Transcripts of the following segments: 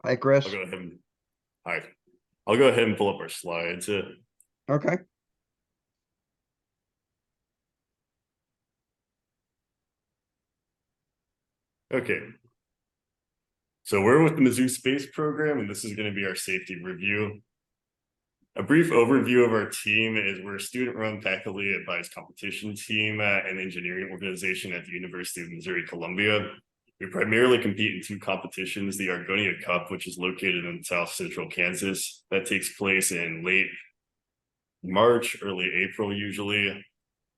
Hi, Chris. I'll go ahead and hi. I'll go ahead and pull up our slides. Okay. Okay. So we're with the Mizzou Space Program, and this is going to be our safety review. A brief overview of our team is we're a student-run, faculty-advised competition team and engineering organization at the University of Missouri-Columbia. We primarily compete in two competitions, the Argonia Cup, which is located in South Central Kansas. That takes place in late March, early April usually,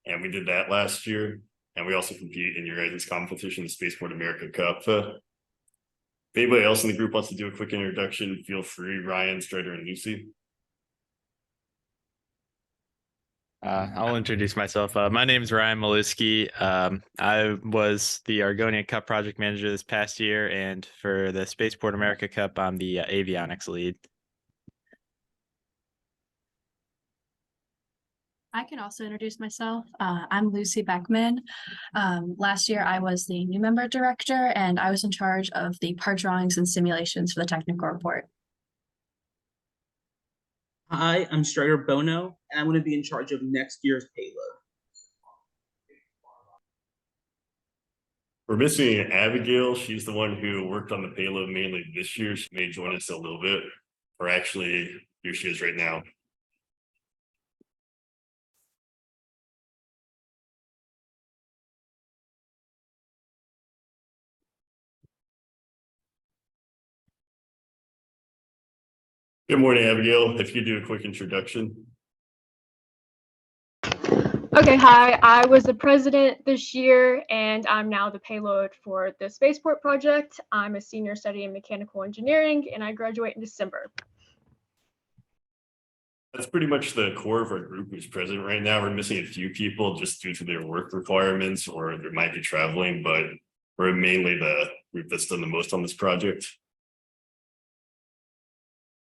and we did that last year. And we also compete in your guys' competition, the Spaceport America Cup. If anybody else in the group wants to do a quick introduction, feel free. Ryan, Strider, and Lucy. I'll introduce myself. My name is Ryan Maluski. I was the Argonia Cup project manager this past year, and for the Spaceport America Cup, I'm the Avionics lead. I can also introduce myself. I'm Lucy Beckman. Last year, I was the new member director, and I was in charge of the part drawings and simulations for the technical report. Hi, I'm Strider Bono, and I'm going to be in charge of next year's payload. We're missing Abigail. She's the one who worked on the payload mainly this year. She may join us a little bit, or actually, here she is right now. Good morning, Abigail. If you could do a quick introduction. Okay, hi. I was the president this year, and I'm now the payload for the Spaceport project. I'm a senior studying mechanical engineering, and I graduate in December. That's pretty much the core of our group who's present right now. We're missing a few people just due to their work requirements, or they might be traveling, but we're mainly the group that's done the most on this project.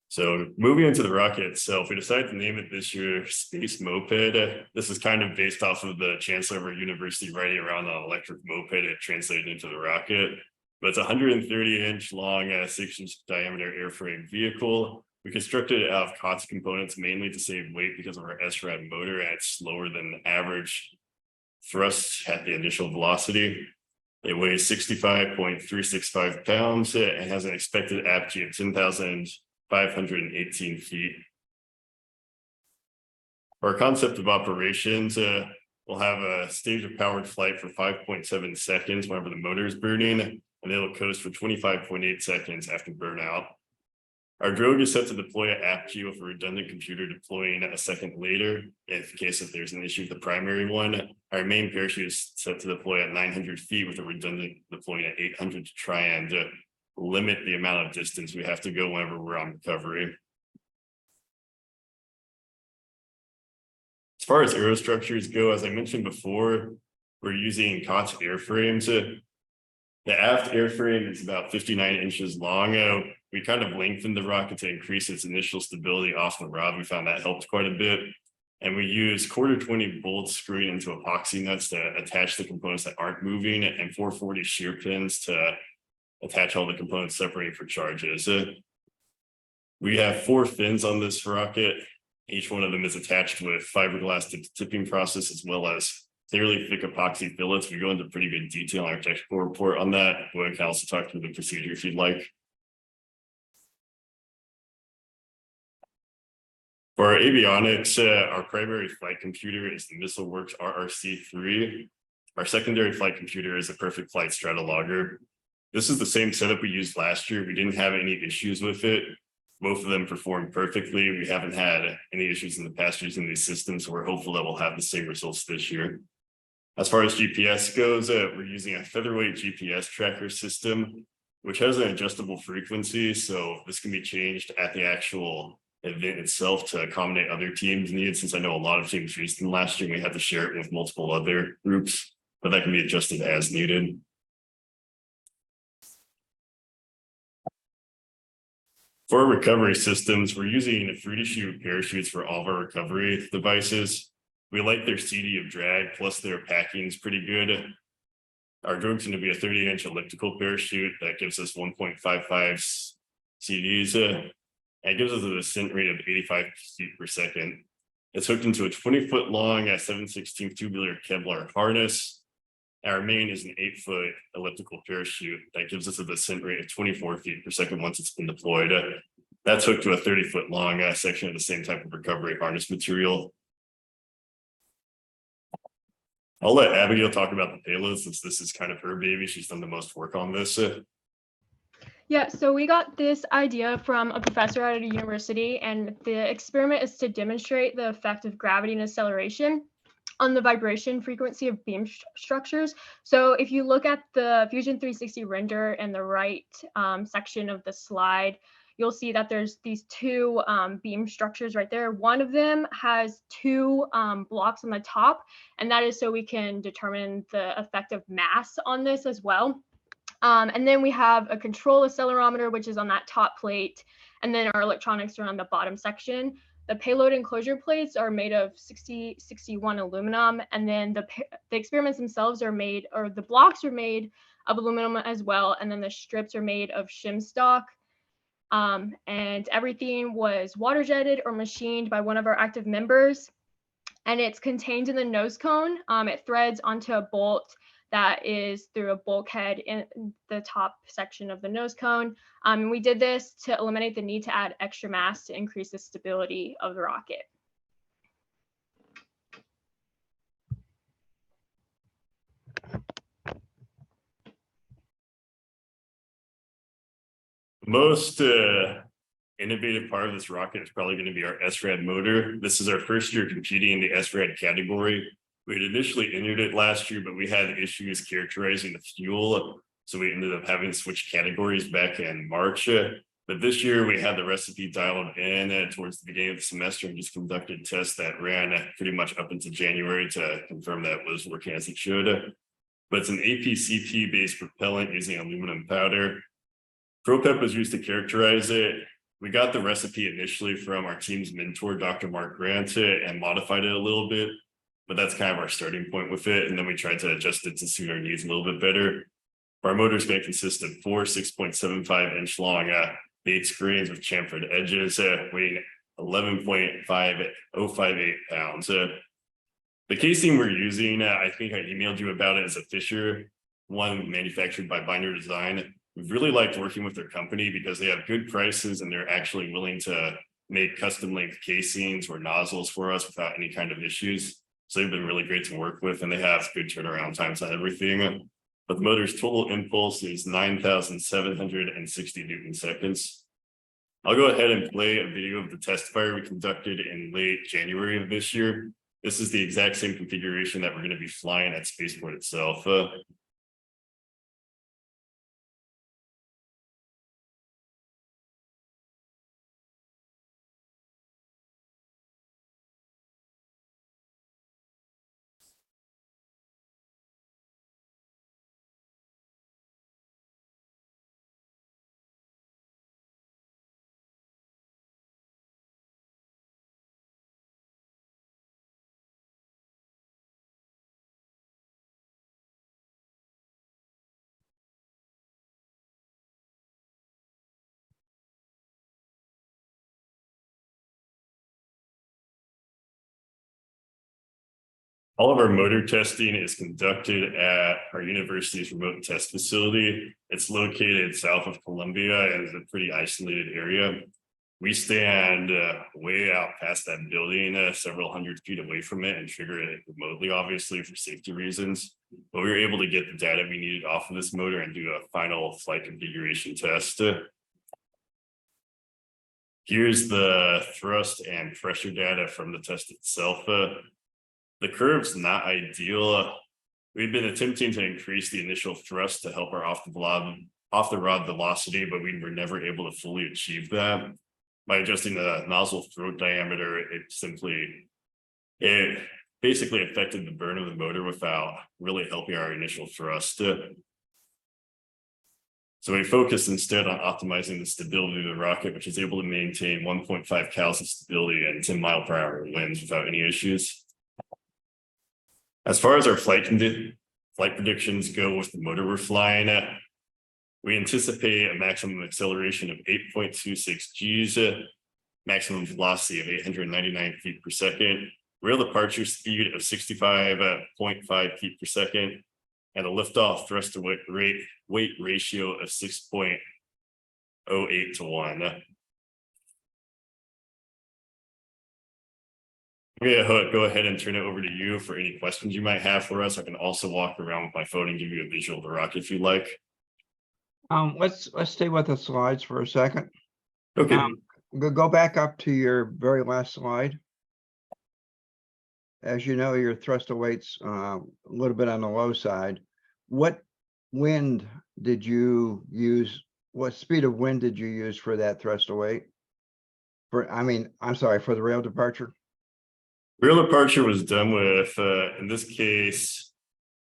So moving into the rocket itself, we decided to name it this year Space Moped. This is kind of based off of the chancellor of our university writing around an electric moped. It translated into the rocket, but it's a 130-inch long, 6-inch diameter airframe vehicle. We constructed it out of COTS components mainly to save weight because of our SRAD motor, and it's slower than average thrust at the initial velocity. It weighs 65.365 pounds and has an expected apogee of 10,518 feet. Our concept of operations, we'll have a stage of powered flight for 5.7 seconds whenever the motor is burning, and it'll coast for 25.8 seconds after burnout. Our drogue is set to deploy at apogee with a redundant computer deploying a second later in case if there's an issue with the primary one. Our main parachute is set to deploy at 900 feet with a redundant deploying at 800 to try and limit the amount of distance we have to go whenever we're on recovery. As far as aerostructures go, as I mentioned before, we're using COTS airframes. The aft airframe is about 59 inches long. We kind of lengthened the rocket to increase its initial stability off the rod. We found that helped quite a bit. And we use 1/4-20 bolts screwed into epoxy nuts to attach the components that aren't moving, and 440 shear pins to attach all the components separating for charges. We have 4 fins on this rocket. Each one of them is attached with fiberglass tipping process as well as clearly thick epoxy fillets. We go into pretty good detail in our technical report on that. We can also talk through the procedure if you'd like. For our avionics, our primary flight computer is the MissileWorks RRC3. Our secondary flight computer is a Perfect Flight Stratologger. This is the same setup we used last year. We didn't have any issues with it. Both of them performed perfectly. We haven't had any issues in the past using these systems, so we're hopeful that we'll have the same results this year. As far as GPS goes, we're using a featherweight GPS tracker system, which has an adjustable frequency. So this can be changed at the actual event itself to accommodate other teams' needs. Since I know a lot of teams used them last year, we had to share it with multiple other groups, but that can be adjusted as needed. For our recovery systems, we're using fruity chute parachutes for all of our recovery devices. We like their CD of drag, plus their packing is pretty good. Our drone's going to be a 30-inch elliptical parachute that gives us 1.55 CDs. And it gives us a descent rate of 85 feet per second. It's hooked into a 20-foot long 7/16 tubular Kevlar harness. Our main is an 8-foot elliptical parachute that gives us a descent rate of 24 feet per second once it's been deployed. That's hooked to a 30-foot long section of the same type of recovery harness material. I'll let Abigail talk about the payload since this is kind of her baby. She's done the most work on this. Yeah, so we got this idea from a professor at a university, and the experiment is to demonstrate the effect of gravity and acceleration on the vibration frequency of beam structures. So if you look at the Fusion 360 render in the right section of the slide, you'll see that there's these two beam structures right there. One of them has two blocks on the top, and that is so we can determine the effect of mass on this as well. And then we have a control accelerometer, which is on that top plate, and then our electronics are on the bottom section. The payload enclosure plates are made of 6061 aluminum, and then the experiments themselves are made, or the blocks are made of aluminum as well, and then the strips are made of shim stock. And everything was water jetted or machined by one of our active members, and it's contained in the nose cone. It threads onto a bolt that is through a bulkhead in the top section of the nose cone. And we did this to eliminate the need to add extra mass to increase the stability of the rocket. Most innovative part of this rocket is probably going to be our SRAD motor. This is our first year competing in the SRAD category. We had initially entered it last year, but we had issues characterizing the fuel. So we ended up having to switch categories back in March. But this year we had the recipe dialed in towards the beginning of the semester and just conducted tests that ran pretty much up into January to confirm that it was working as it should. But it's an APCP based propellant using aluminum powder. ProPep was used to characterize it. We got the recipe initially from our team's mentor, Dr. Mark Grant, and modified it a little bit. But that's kind of our starting point with it. And then we tried to adjust it to suit our needs a little bit better. Our motor is going to consist of four 6.75-inch long bait screens with chamfered edges, weighing 11.5058 pounds. The casing we're using, I think I emailed you about it, is a Fisher one manufactured by Binder Design. We've really liked working with their company because they have good prices and they're actually willing to make custom length casings or nozzles for us without any kind of issues. So they've been really great to work with, and they have good turnaround times on everything. But the motor's total impulse is 9,760 Newton seconds. I'll go ahead and play a video of the test fire we conducted in late January of this year. This is the exact same configuration that we're going to be flying at Spaceport itself. All of our motor testing is conducted at our university's remote test facility. It's located south of Columbia and is a pretty isolated area. We stand way out past that building, several hundred feet away from it, and trigger it remotely, obviously, for safety reasons. But we were able to get the data we needed off of this motor and do a final flight configuration test. Here's the thrust and pressure data from the test itself. The curve's not ideal. We've been attempting to increase the initial thrust to help our off the rod velocity, but we were never able to fully achieve that. By adjusting the nozzle throat diameter, it basically affected the burn of the motor without really helping our initial thrust. So we focused instead on optimizing the stability of the rocket, which is able to maintain 1.5 cals of stability and 10 mile per hour winds without any issues. As far as our flight predictions go with the motor we're flying at, We anticipate a maximum acceleration of 8.26 Gs, maximum velocity of 899 feet per second, rail departure speed of 65.5 feet per second, and a liftoff thrust to weight ratio of 6.08 to 1. Go ahead and turn it over to you for any questions you might have for us. I can also walk around with my phone and give you a visual of the rocket if you like. Let's stay with the slides for a second. Okay. Go back up to your very last slide. As you know, your thrust to weight's a little bit on the low side. What wind did you use? What speed of wind did you use for that thrust to weight? For the rail departure? Rail departure was done with, in this case,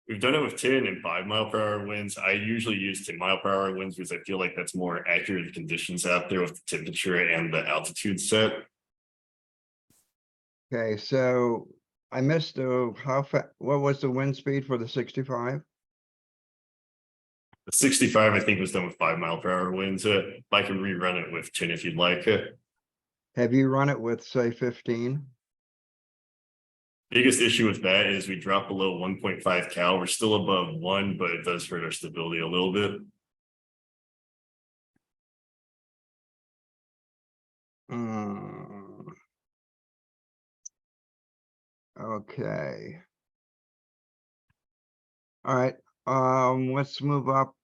we've done it with 10 and 5 mile per hour winds. I usually use 10 mile per hour winds because I feel like that's more accurate conditions out there with the temperature and the altitude set. Okay, so I missed what was the wind speed for the 65? The 65, I think, was done with 5 mile per hour winds. I can rerun it with 10 if you'd like. Have you run it with, say, 15? Biggest issue with that is we drop below 1.5 cal. We're still above 1, but it does hurt our stability a little bit. Okay. All right. Let's move up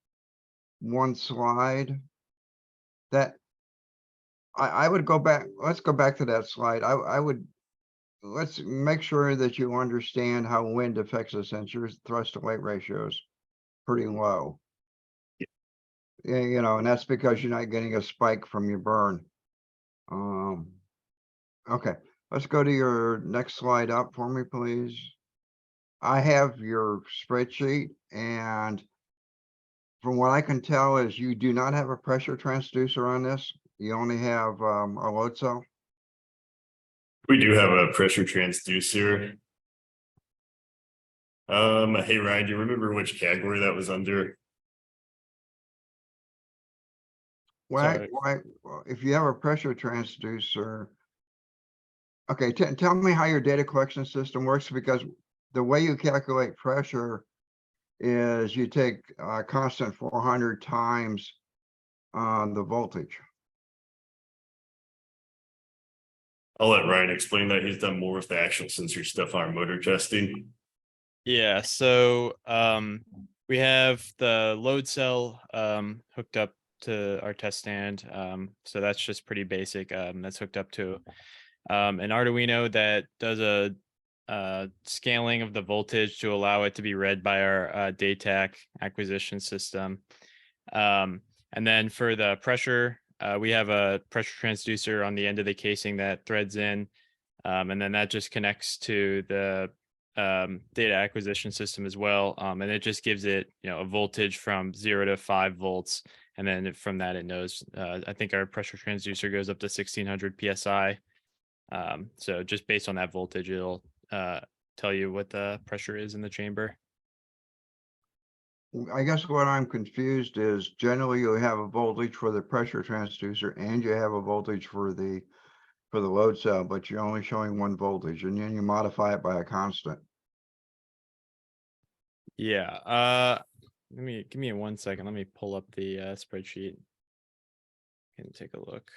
one slide. I would go back. Let's go back to that slide. Let's make sure that you understand how wind affects the sensor. Thrust to weight ratio is pretty low. Yeah, and that's because you're not getting a spike from your burn. Okay, let's go to your next slide up for me, please. I have your spreadsheet, and from what I can tell is you do not have a pressure transducer on this. You only have a load cell. We do have a pressure transducer. Hey Ryan, do you remember which category that was under? Why, if you have a pressure transducer, okay, tell me how your data collection system works, because the way you calculate pressure is you take constant 400 times the voltage. I'll let Ryan explain that. He's done more with the actual sensor stuff on our motor testing. Yeah, so we have the load cell hooked up to our test stand. So that's just pretty basic. That's hooked up to an Arduino that does a scaling of the voltage to allow it to be read by our DATAC acquisition system. And then for the pressure, we have a pressure transducer on the end of the casing that threads in, and then that just connects to the data acquisition system as well. And it just gives it, a voltage from 0 to 5 volts. And then from that, it knows, I think our pressure transducer goes up to 1600 PSI. So just based on that voltage, it'll tell you what the pressure is in the chamber. I guess what I'm confused is generally you have a voltage for the pressure transducer and you have a voltage for the load cell, but you're only showing one voltage, and then you modify it by a constant. Yeah. Give me 1 second. Let me pull up the spreadsheet and take a look.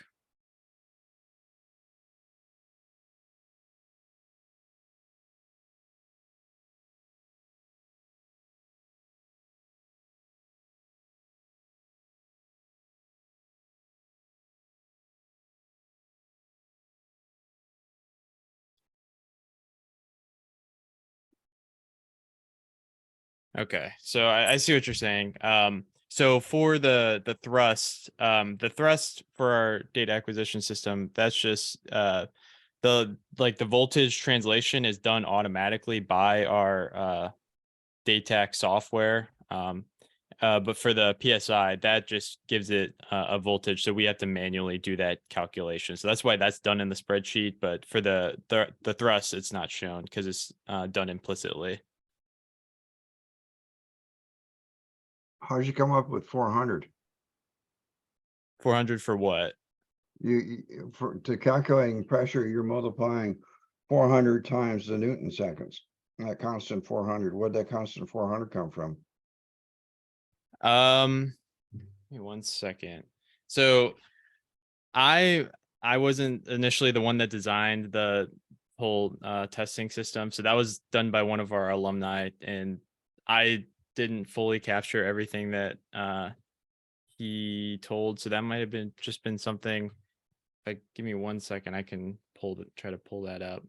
Okay, so I see what you're saying. So for the thrust for our data acquisition system, that's just the voltage translation is done automatically by our DATAC software. But for the PSI, that just gives it a voltage, so we have to manually do that calculation. So that's why that's done in the spreadsheet. But for the thrust, it's not shown because it's done implicitly. How'd you come up with 400? 400 for what? To calculating pressure, you're multiplying 400 times the Newton seconds. That constant 400. Where'd that constant 400 come from? Give me 1 second. So I wasn't initially the one that designed the whole testing system. So that was done by one of our alumni, and I didn't fully capture everything that he told. So that might have been something. Like, give me 1 second, I can try to pull that up.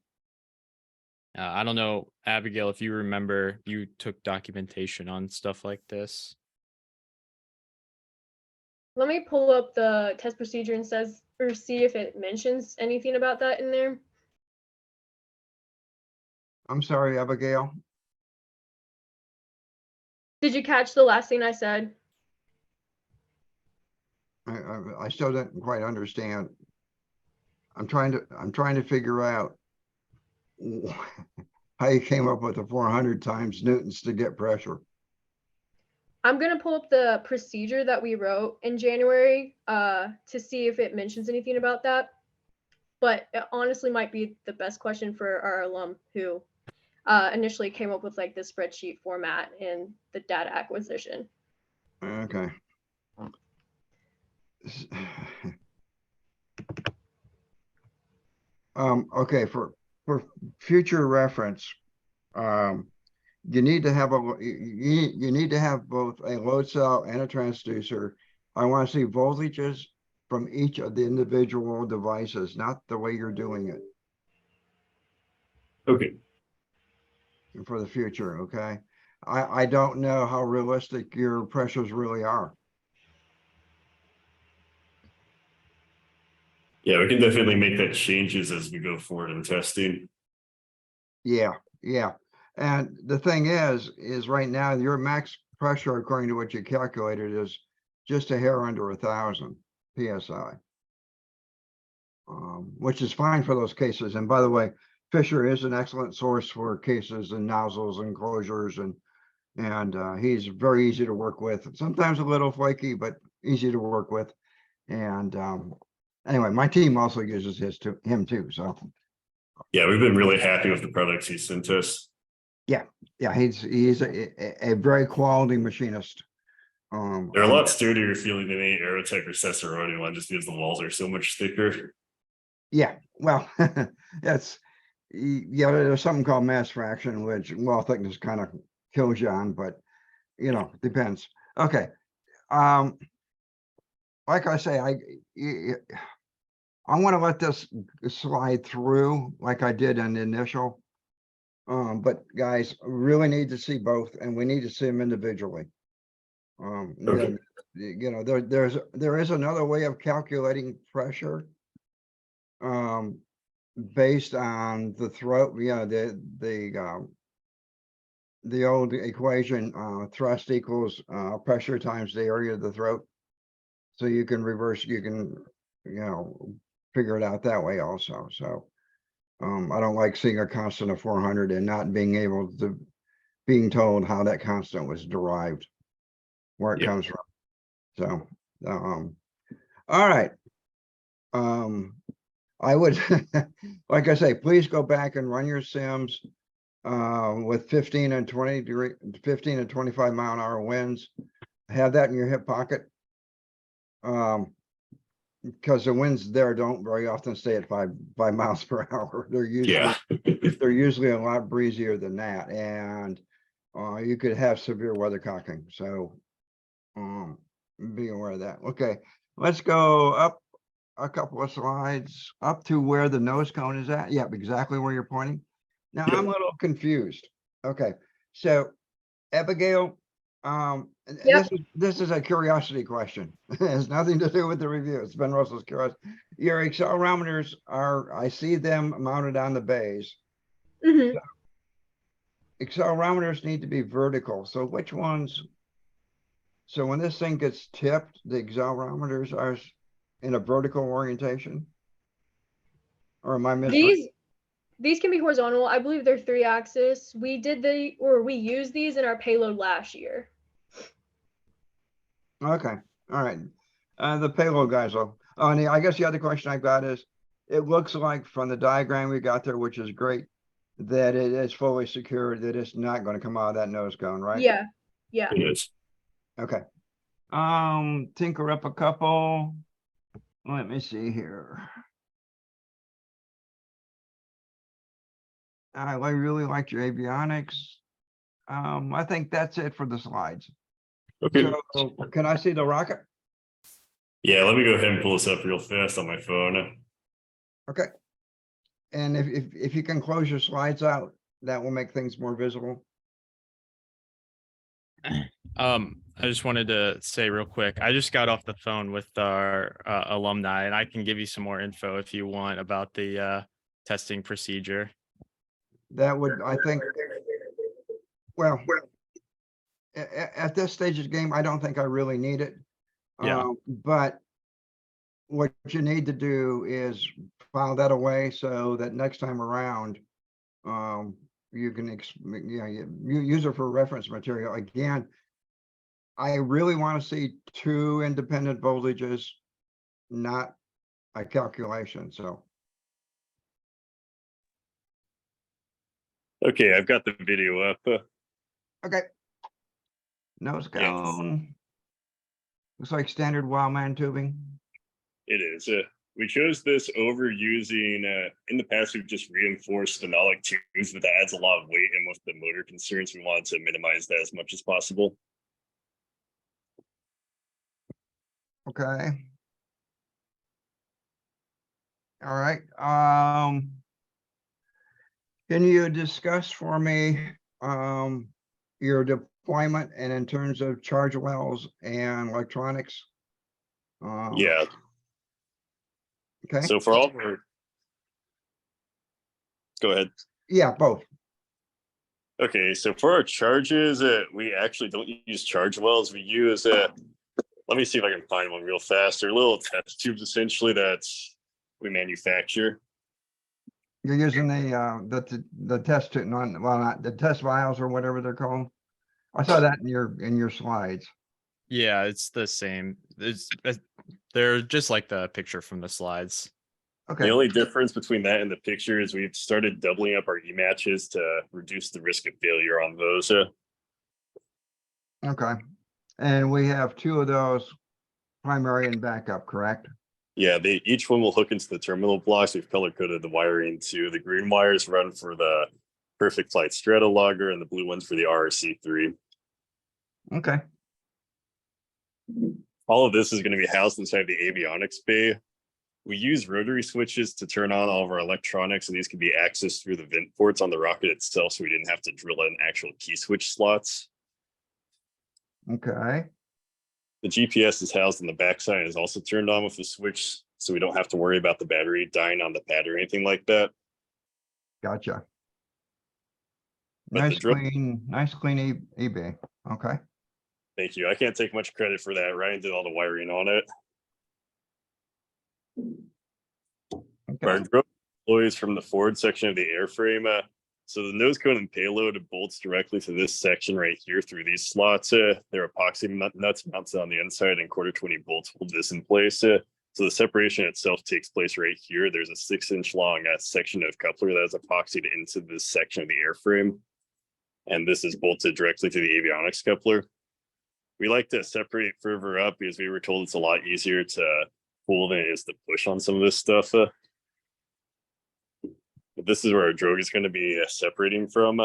I don't know, Abigail, if you remember, you took documentation on stuff like this. Let me pull up the test procedure and see if it mentions anything about that in there. I'm sorry, Abigail. Did you catch the last thing I said? I still didn't quite understand. I'm trying to figure out how you came up with the 400 times Newtons to get pressure. I'm gonna pull up the procedure that we wrote in January to see if it mentions anything about that. But it honestly might be the best question for our alum who initially came up with like the spreadsheet format and the data acquisition. Okay. Okay, for future reference, you need to have you need to have both a load cell and a transducer. I want to see voltages from each of the individual devices, not the way you're doing it. Okay. For the future, okay? I don't know how realistic your pressures really are. Yeah, we can definitely make that changes as we go forward in testing. Yeah. And the thing is right now your max pressure, according to what you calculated, is just a hair under 1,000 PSI. Which is fine for those cases. And by the way, Fisher is an excellent source for cases and nozzles and closures, and he's very easy to work with. Sometimes a little flaky, but easy to work with. And anyway, my team also uses him too. So yeah, we've been really happy with the products he sent us. Yeah, he's a very quality machinist. They're a lot sturdier feeling than any Aerotech or Cesaroni one, just because the walls are so much thicker. Yeah, well, that's there's something called mass fraction, which wall thickness kind of kills you on, but depends. Okay. Like I say, I want to let this slide through like I did in the initial. But guys, really need to see both, and we need to see them individually. Okay. There is another way of calculating pressure. Based on the throat, the old equation, thrust equals pressure times the area of the throat. So you can figure it out that way also. So I don't like seeing a constant of 400 and not being told how that constant was derived, where it comes from. So all right. I would like I say, please go back and run your sims with 15 and 25 mile an hour winds. Have that in your hip pocket. Because the winds there don't very often stay at 5 miles per hour. They're usually a lot breezier than that, and you could have severe weathercocking. So be aware of that. Okay, let's go up a couple of slides up to where the nose cone is at. Yep, exactly where you're pointing. Now I'm a little confused. Okay, so Abigail, this is a curiosity question. It has nothing to do with the review. It's been Russell's curiosity. Your accelerometers I see them mounted on the bays. Mm-hmm. So, accelerometers need to be vertical. So which ones? So when this thing gets tipped, the accelerometers are in a vertical orientation? Or am I missing? These can be horizontal. I believe they're 3-axis. We used these in our payload last year. Okay, all right. The payload guys, though. Oh, and I guess the other question I've got is, it looks like from the diagram we got there, which is great, that it is fully secured, that it's not going to come out of that nose cone, right? Yeah, yeah. It is. Okay. Tinker up a couple. Let me see here. I really liked your avionics. I think that's it for the slides. Okay. So can I see the rocket? Yeah, let me go ahead and pull this up real fast on my phone. Okay. And if you can close your slides out, that will make things more visible. I just wanted to say real quick, I just got off the phone with our alumni, and I can give you some more info if you want about the testing procedure. That would, I think, well, at this stage of the game, I don't think I really need it. Yeah. But what you need to do is file that away so that next time around, you can, you use it for reference material. Again, I really want to see 2 independent voltages, not a calculation, so. Okay, I've got the video up. Okay. Nose Yeah. cone. Looks like standard wildman tubing. It is. We chose this over using, in the past, we've just reinforced phenolic tubes, but that adds a lot of weight. And with the motor concerns, we wanted to minimize that as much as possible. Okay. All right. Can you discuss for me your deployment and in terms of charge wells and electronics? Yeah. Okay. So for all of our, go ahead. Yeah, both. Okay, so for our charges, we actually don't use charge wells. We use, let me see if I can find one real fast. They're little test tubes essentially that we manufacture. You're using the test tube, not the test vials or whatever they're called. I saw that in your slides. Yeah, it's the same. They're just like the picture from the slides. Okay. The only difference between that and the picture is we've started doubling up our e-matches to reduce the risk of failure on those. Okay. And we have 2 of those, primary and backup, correct? Yeah, each one will hook into the terminal blocks. We've color coded the wiring to the green wires run for the Perfect Flight Strata logger and the blue ones for the RRC3. Okay. All of this is going to be housed inside the avionics bay. We use rotary switches to turn on all of our electronics, and these can be accessed through the vent ports on the rocket itself, so we didn't have to drill in actual key switch slots. Okay. The GPS is housed in the backside and is also turned on with the switch, so we don't have to worry about the battery dying on the pad or anything like that. Gotcha. But the Nice drill, clean eBay. Okay. thank you. I can't take much credit for that. Ryan did all the wiring on it. Our Okay. drill deploys from the forward section of the airframe. So the nose cone and payload bolts directly to this section right here through these slots. They're epoxy nuts mounted on the inside, and 1/4-20 bolts hold this in place. So the separation itself takes place right here. There's a 6-inch long section of coupler that is epoxied into this section of the airframe. And this is bolted directly to the avionics coupler. We like to separate further up because we were told it's a lot easier to pull than it is to push on some of this stuff. But this is where our drogue is going to be separating from.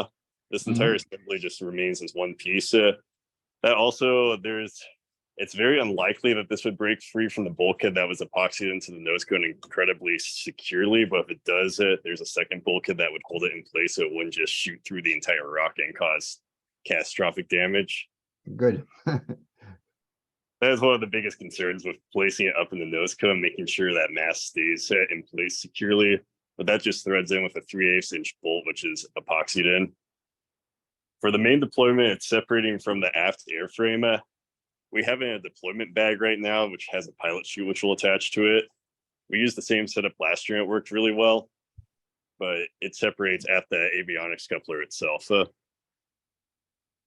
This entire assembly just remains as one piece. That also, it's very unlikely that this would break free from the bulkhead that was epoxied into the nose cone incredibly securely. But if it does, there's a second bulkhead that would hold it in place so it wouldn't just shoot through the entire rocket and cause catastrophic damage. Good. That is one of the biggest concerns with placing it up in the nose cone, making sure that mass stays in place securely. But that just threads in with a 3/8-inch bolt, which is epoxied in. For the main deployment, it's separating from the aft airframe. We have a deployment bag right now, which has a pilot chute which will attach to it. We used the same setup last year. It worked really well, but it separates at the avionics coupler itself.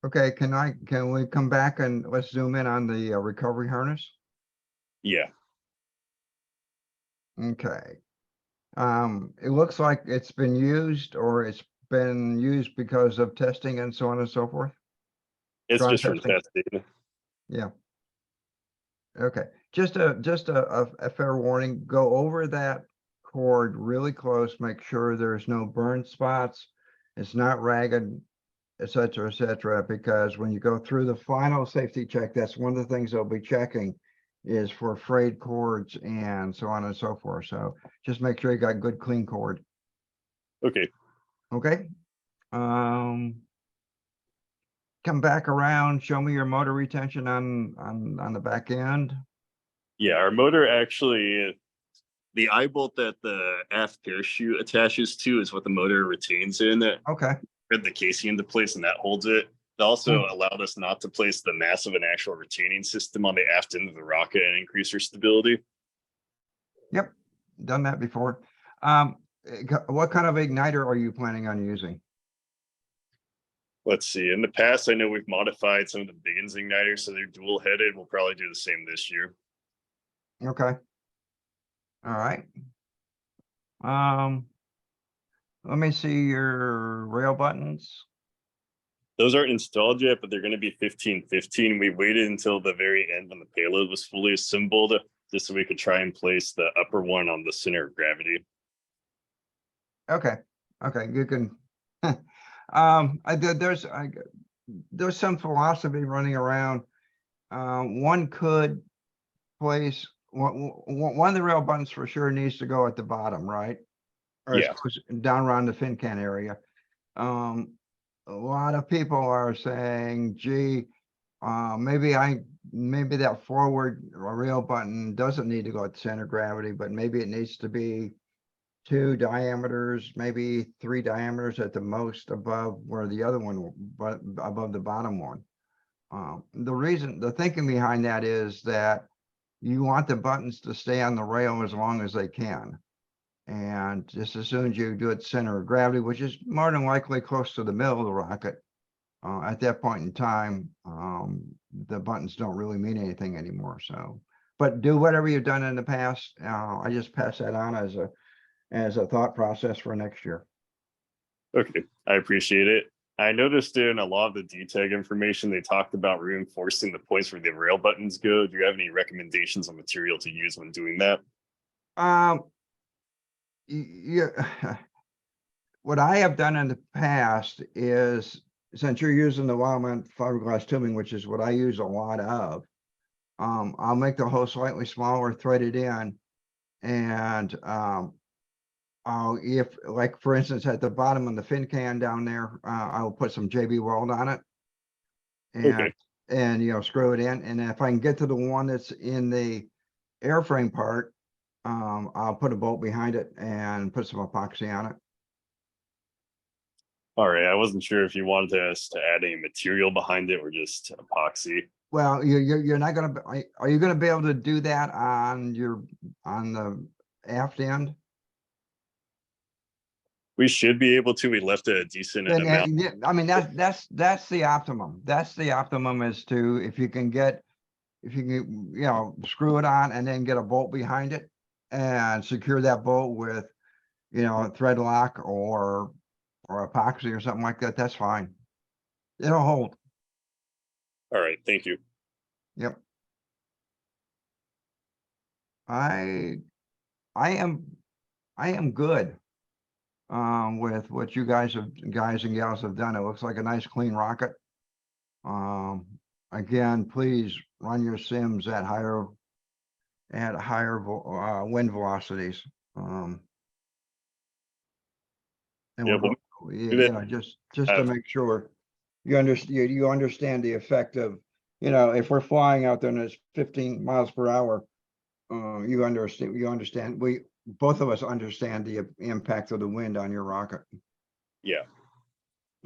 Okay, can we come back and let's zoom in on the recovery harness? Yeah, Okay. It looks like it's been used or it's been used because of testing and so on and so forth. it's Ground just from testing. testing. Yeah. Okay, just a fair warning, go over that cord really close, make sure there's no burn spots. It's not ragged, et cetera, because when you go through the final safety check, that's one of the things they'll be checking is for frayed cords and so on and so forth. So just make sure you got good, clean cord. Okay, Okay? Come back around, show me your motor retention on the back end. yeah, our motor actually, the eye bolt that the aft parachute attaches to is what the motor retains in it. Okay, Thread the casing into place and that holds it. It also allowed us not to place the mass of an actual retaining system on the aft end of the rocket and increase our stability. yep, done that before. What kind of igniter are you planning on using? Let's see. In the past, I know we've modified some of the Biggins igniters, so they're dual headed. We'll probably do the same this year. Okay. All right. Let me see your rail buttons. Those aren't installed yet, but they're going to be 1515. We waited until the very end when the payload was fully assembled, just so we could try and place the upper one on the center of gravity. Okay, okay, you can. There's some philosophy running around. One could place one of the rail buttons for sure needs to go at the bottom, right? Or Yeah. down around the fin can area. A lot of people are saying, gee, maybe that forward rail button doesn't need to go at the center of gravity, but maybe it needs to be 2 diameters, maybe 3 diameters at the most above where the other one, but above the bottom one. The thinking behind that is that you want the buttons to stay on the rail as long as they can. And just as soon as you do it center of gravity, which is more than likely close to the middle of the rocket, at that point in time, the buttons don't really mean anything anymore. So, but do whatever you've done in the past. I just pass that on as a thought process for next year. Okay, I appreciate it. I noticed in a lot of the DTAG information, they talked about reinforcing the points where the rail buttons go. Do you have any recommendations on material to use when doing that? What I have done in the past is, since you're using the Wildman fiberglass tubing, which is what I use a lot of, I'll make the hole slightly smaller, thread it in, and if, like, for instance, at the bottom of the fin can down there, I'll put some JB Weld on it, Okay. and screw it in. And if I can get to the one that's in the airframe part, I'll put a bolt behind it and put some epoxy on it. All right. I wasn't sure if you wanted us to add any material behind it or just epoxy. Well, you're not gonna, are you gonna be able to do that on the aft end? We should be able to. We left a decent Then, amount. yeah, I mean, that's the optimum. That's the optimum, is to, if you can, screw it on and then get a bolt behind it and secure that bolt with, a thread lock or epoxy or something like that, that's fine. It'll hold. All right. Thank you. Yep. I am good with what you guys and gals have done. It looks like a nice clean rocket. Again, please run your sims at higher wind velocities. And Yeah, just to make sure you understand the effect of, if we're flying out there and it's 15 miles per hour, you understand, both of us understand the impact of the wind on your rocket. Yeah.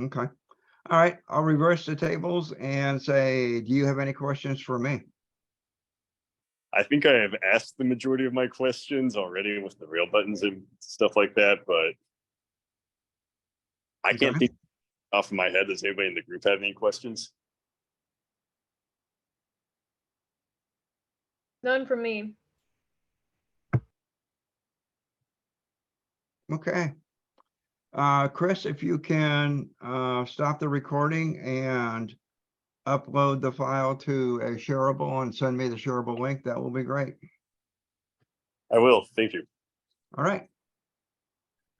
Okay. All right. I'll reverse the tables and say, do you have any questions for me? I think I have asked the majority of my questions already with the rail buttons and stuff like that, but I can't think off of my head. Does anybody in the group have any questions? None from me. Okay. Chris, if you can, stop the recording and upload the file to a shareable and send me the shareable link, that will be great. I will. Thank you. All right.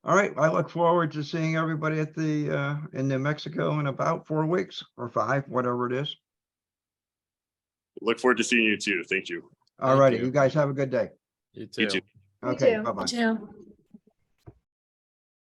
All right. I look forward to seeing everybody at the, in New Mexico in about 4 weeks or 5, whatever it is. Look forward to seeing you too. Thank you. All righty. you. You guys have a good day. You You too. You Okay, too. bye-bye. Me too.